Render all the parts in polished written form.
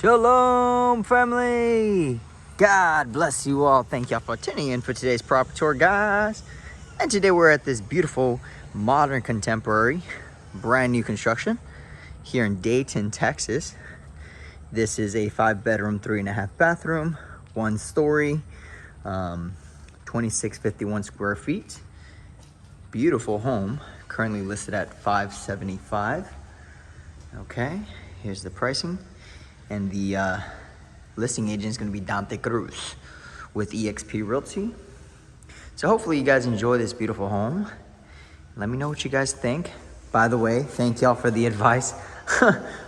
Shalom, family. God bless you all. Thank y'all for tuning in for today's property tour, guys. And today we're at this beautiful, modern, contemporary, brand new construction here in Dayton, Texas. This is a 5-bedroom, 3.5 bathroom, 1 story, 2651 square feet. Beautiful home, currently listed at $575. Okay, here's the pricing. And the listing agent is going to be Dante Cruz with Exp Realty. So hopefully you guys enjoy this beautiful home. Let me know what you guys think. By the way, thank y'all for the advice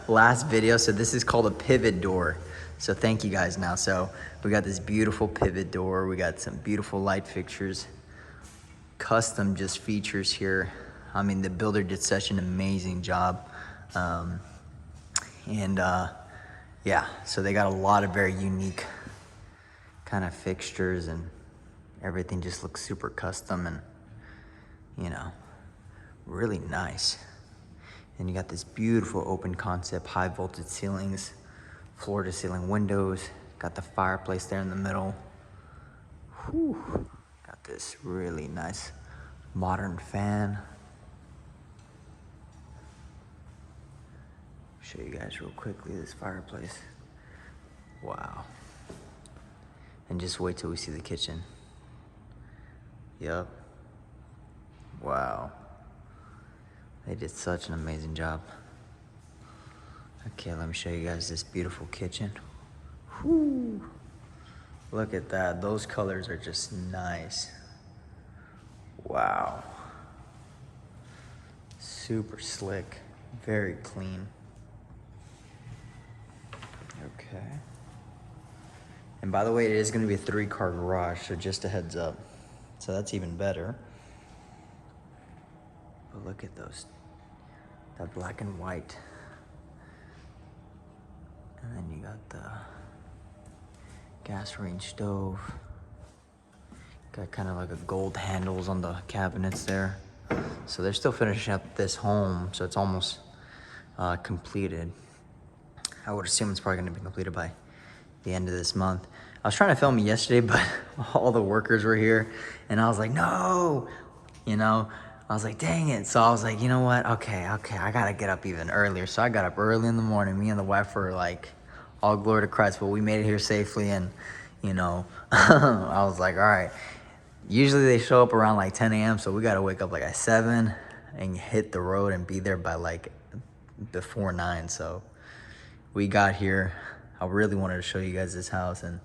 last video. So this is called a pivot door. So thank you guys now. So we got this beautiful pivot door. We got some beautiful light fixtures, custom just features here. I mean, the builder did such an amazing job. Yeah, so they got a lot of very unique kind of fixtures, and everything just looks super custom and, you know, really nice. And you got this beautiful open concept, high voltage ceilings, floor to ceiling windows, got the fireplace there in the middle. Whew. Got this really nice modern fan. Show you guys real quickly this fireplace. Wow. And just wait till we see the kitchen. Yup. Wow. They did such an amazing job. Okay, let me show you guys this beautiful kitchen. Whew. Look at that. Those colors are just nice. Wow. Super slick. Very clean. Okay. And by the way, it is going to be a 3-car garage, so just a heads up. So that's even better. But look at those, that black and white. And then you got the gas range stove. Got kind of like a gold handles on the cabinets there. So they're still finishing up this home, so it's almost completed. I would assume it's probably going to be completed by the end of this month. I was trying to film it yesterday, but all the workers were here, and I was like, no, you know, I was like, dang it. So I was like, you know what? Okay, I got to get up even earlier. So I got up early in the morning. Me and the wife were like, all glory to Christ, but we made it here safely. And, you know, I was like, all right, usually they show up around like 10 a.m. So we got to wake up like at 7 and hit the road and be there by like before 9. So we got here. I really wanted to show you guys this house, and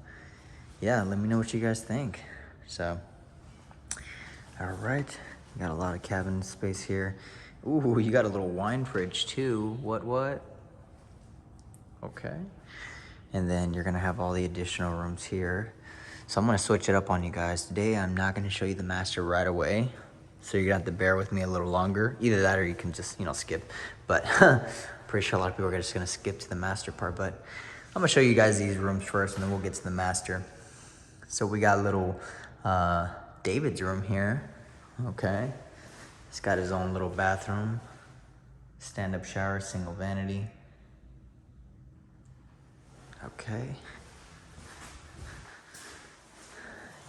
yeah, let me know what you guys think. So, all right, you got a lot of cabin space here. Ooh, you got a little wine fridge too. What? Okay. And then you're gonna have all the additional rooms here. So I'm gonna switch it up on you guys. Today, I'm not gonna show you the master right away. So you're gonna have to bear with me a little longer. Either that or you can just, you know, skip. But pretty sure a lot of people are just gonna skip to the master part. But I'm gonna show you guys these rooms first, and then we'll get to the master. So we got little David's room here. Okay. He's got his own little bathroom. Stand-up shower, single vanity. Okay.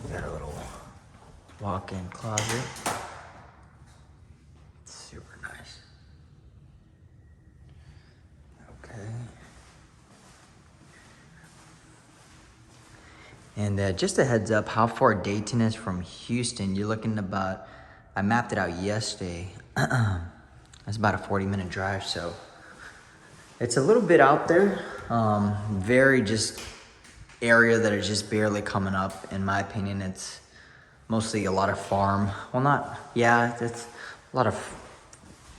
You got a little walk-in closet. Super nice. Okay. And just a heads up, how far Dayton is from Houston, you're looking about, I mapped it out yesterday. It's about a 40-minute drive, so it's a little bit out there. Very just area that is just barely coming up. In my opinion, it's mostly a lot of farm. Well, not, yeah, it's a lot of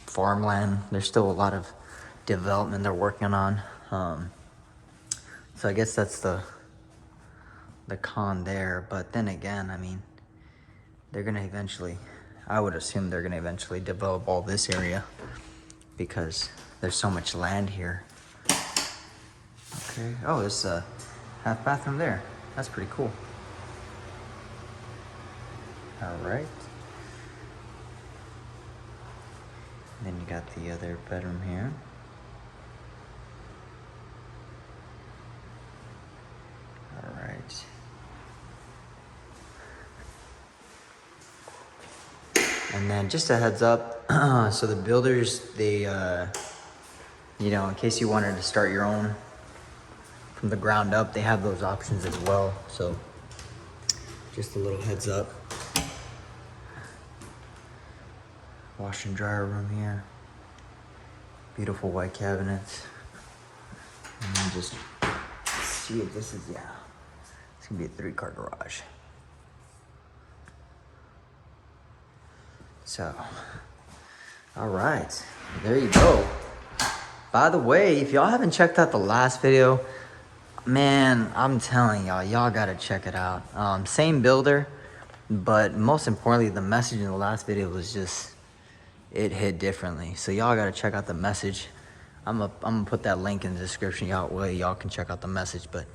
farmland. There's still a lot of development they're working on. So I guess that's the con there. But then again, I mean, they're gonna eventually, I would assume they're gonna eventually develop all this area because there's so much land here. Okay, oh, there's a half bathroom there. That's pretty cool. All right. And then you got the other bedroom here. And then just a heads up, so the builders, they, you know, in case you wanted to start your own from the ground up, they have those options as well. So just a little heads up. Wash and dryer room here. Beautiful white cabinets. And then just see if this is, yeah, it's gonna be a 3-car garage. So, all right, there you go. By the way, if y'all haven't checked out the last video, man, I'm telling y'all gotta check it out. Same builder, but most importantly, the message in the last video was just, it hit differently. So y'all gotta check out the message. I'm gonna put that link in the description. Y'all can check out the message. But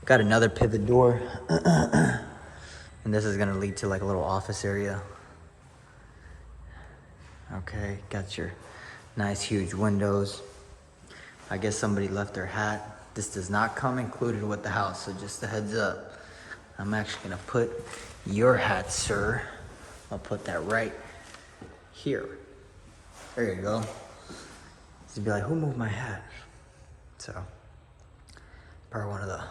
got another pivot door, and this is gonna lead to like a little office area. Okay, got your nice huge windows. I guess somebody left their hat. This does not come included with the house, so just a heads up. I'm actually gonna put your hat, sir. I'll put that right here. There you go. Just be like, who moved my hat? So, probably one of the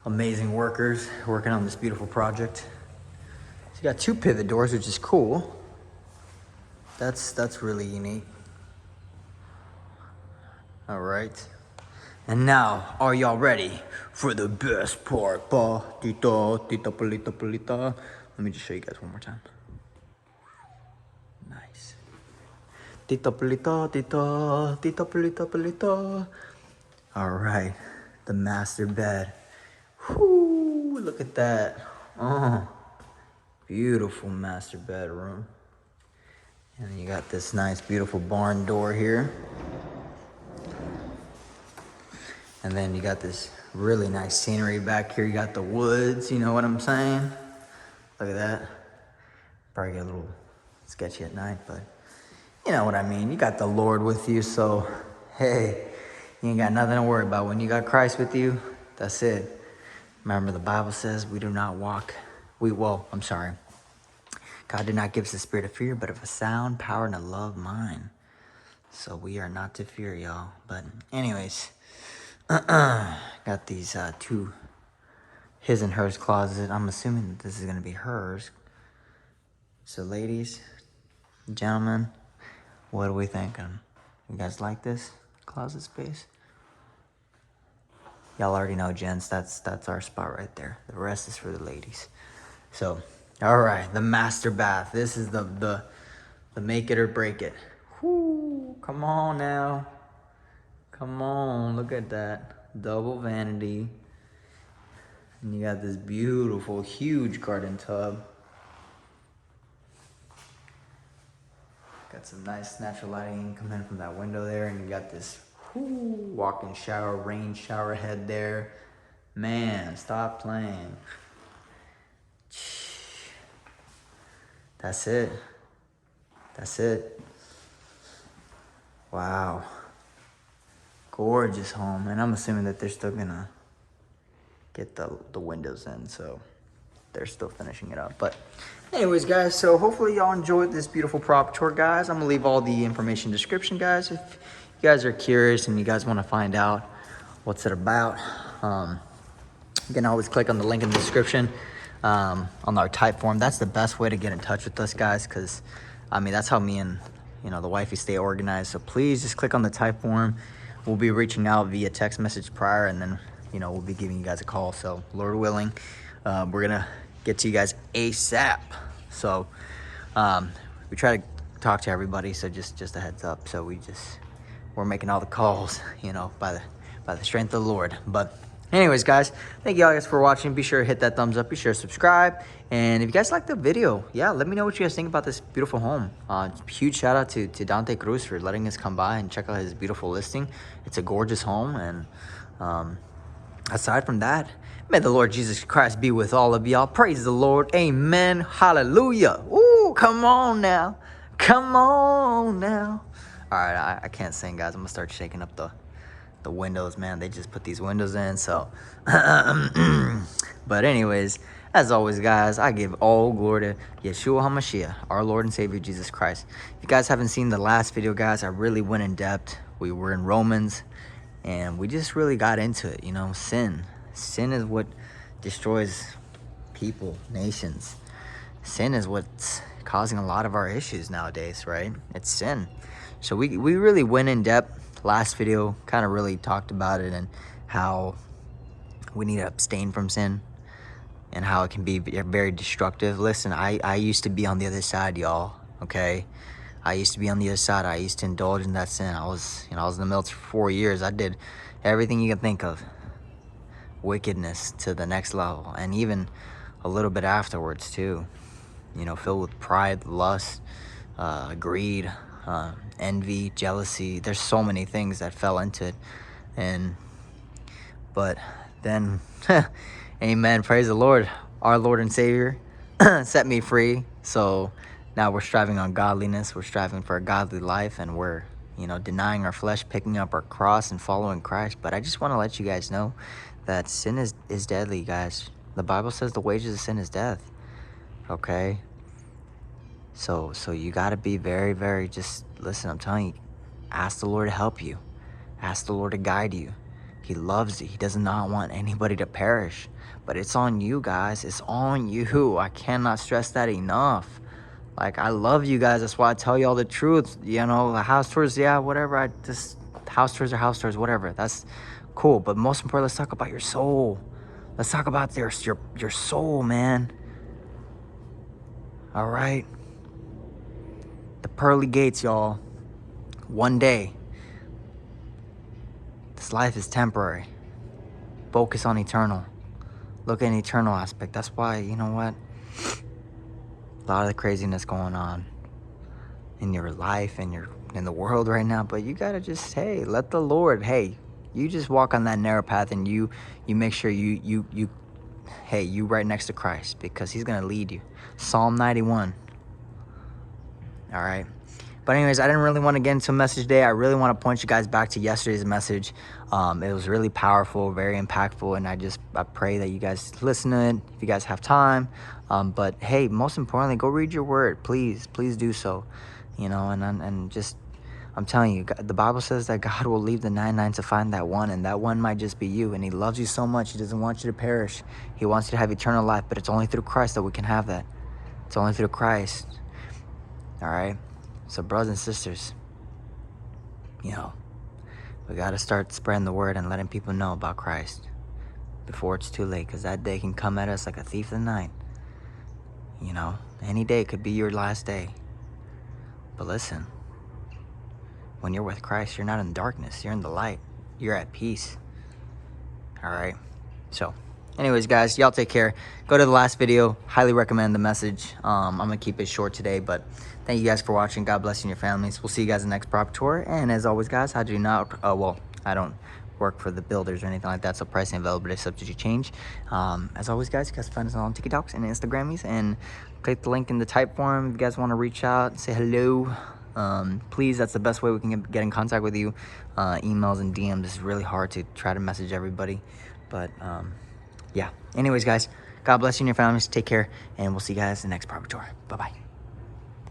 amazing workers working on this beautiful project. So you got 2 pivot doors, which is cool. That's really unique. All right. And now, are y'all ready for the best part? Tita, polita, polita. Let me just show you guys one more time. Nice. Tita, polita, tita, tita, polita, polita. All right, the master bed. Whoo, look at that. Oh, beautiful master bedroom. And you got this nice, beautiful barn door here. And then you got this really nice scenery back here. You got the woods, you know what I'm saying? Look at that. Probably get a little sketchy at night, but you know what I mean. You got the Lord with you, so hey, you ain't got nothing to worry about. When you got Christ with you, that's it. Remember, the Bible says we do not walk. I'm sorry. God did not give us the spirit of fear, but of a sound, power, and a love mind. So we are not to fear, y'all. But anyways, got these 2 his and hers closet. I'm assuming that this is gonna be hers. So ladies, gentlemen, what are we thinking? You guys like this closet space? Y'all already know, gents, that's our spot right there. The rest is for the ladies. So, all right, the master bath. This is the make it or break it. Whoo, come on now. Come on, look at that. Double vanity. And you got this beautiful, huge garden tub. Got some nice natural lighting coming in from that window there. And you got this walk-in shower, rain shower head there. Man, stop playing. That's it. That's it. Wow. Gorgeous home. And I'm assuming that they're still gonna get the windows in, so they're still finishing it up. But anyways, guys, so hopefully y'all enjoyed this beautiful prop tour, guys. I'm gonna leave all the information in the description, guys. If you guys are curious and you guys want to find out what's it about, you can always click on the link in the description on our type form. That's the best way to get in touch with us, guys, because I mean, that's how me and the wifey stay organized. So please just click on the type form. We'll be reaching out via text message prior, and then we'll be giving you guys a call. So Lord willing, we're gonna get to you guys ASAP. So we try to talk to everybody, so just a heads up. So we're making all the calls, by the strength of the Lord. But anyways, guys, thank you guys for watching. Be sure to hit that thumbs up. Be sure to subscribe. And if you guys like the video, let me know what you guys think about this beautiful home. Huge shout out to Dante Cruz for letting us come by and check out his beautiful listing. It's a gorgeous home. And aside from that, may the Lord Jesus Christ be with all of y'all. Praise the Lord. Amen. Hallelujah. Ooh, come on now. Come on now. All right, I can't sing, guys. I'm going to start shaking up the windows, man. They just put these windows in, so. But anyways, As always, guys, I give all glory to Yeshua HaMashiach, our Lord and Savior, Jesus Christ. If you guys haven't seen the last video, guys, I really went in depth. We were in Romans, and we just really got into it, you know, sin. Sin is what destroys people, nations. Sin is what's causing a lot of our issues nowadays, right? It's sin. So we really went in depth. Last video kind of really talked about it and how we need to abstain from sin and how it can be very destructive. Listen, I used to be on the other side, y'all, okay? I used to be on the other side. I used to indulge in that sin. I was in the military for 4 years. I did everything you can think of. Wickedness to the next level, and even a little bit afterwards too. You know, filled with pride, lust, greed, envy, jealousy. There's so many things that fell into it, but then, amen, praise the Lord, our Lord and Savior set me free. So now we're striving on godliness. We're striving for a godly life, and we're, you know, denying our flesh, picking up our cross, and following Christ. But I just want to let you guys know that sin is deadly, guys. The Bible says the wages of sin is death. Okay? So you got to be very, very, just listen, I'm telling you, ask the Lord to help you. Ask the Lord to guide you. He loves you. He does not want anybody to perish. But it's on you, guys. It's on you. I cannot stress that enough. Like, I love you guys. That's why I tell you all the truth. You know, the house tours, yeah, whatever. House tours are house tours, whatever. That's cool. But most important, let's talk about your soul. Let's talk about your soul, man. All right? The pearly gates, y'all. One day. This life is temporary. Focus on eternal. Look at an eternal aspect. That's why, you know what? A lot of the craziness going on in your life and in the world right now. But you gotta just, hey, let the Lord, hey, you just walk on that narrow path, and you make sure you right next to Christ, because he's gonna lead you. Psalm 91. All right. But anyways, I didn't really want to get into a message today. I really want to point you guys back to yesterday's message. It was really powerful, very impactful, and I pray that you guys listen to it if you guys have time. But hey, most importantly, go read your word, please do so. You know, and just, I'm telling you, the Bible says that God will leave the 99 to find that one, and that one might just be you. And he loves you so much, he doesn't want you to perish. He wants you to have eternal life, but it's only through Christ that we can have that. It's only through Christ. All right? So brothers and sisters, you know, we got to start spreading the word and letting people know about Christ before it's too late, because that day can come at us like a thief in the night. You know, any day could be your last day. But listen, when you're with Christ, you're not in darkness. You're in the light. You're at peace. All right? So, anyways, guys, y'all take care. Go to the last video. Highly recommend the message. I'm going to keep it short today, but thank you guys for watching. God bless you and your families. We'll see you guys in the next property tour. And as always, guys, I don't work for the builders or anything like that, so pricing and availability subject to change. As always, guys, you guys find us on TikToks and Instagrammies, and click the link in the type form if you guys want to reach out, say hello. Please, that's the best way we can get in contact with you. Emails and DMs is really hard to try to message everybody, but yeah. Anyways, guys, God bless you and your families. Take care, and we'll see you guys in the next property tour. Bye-bye.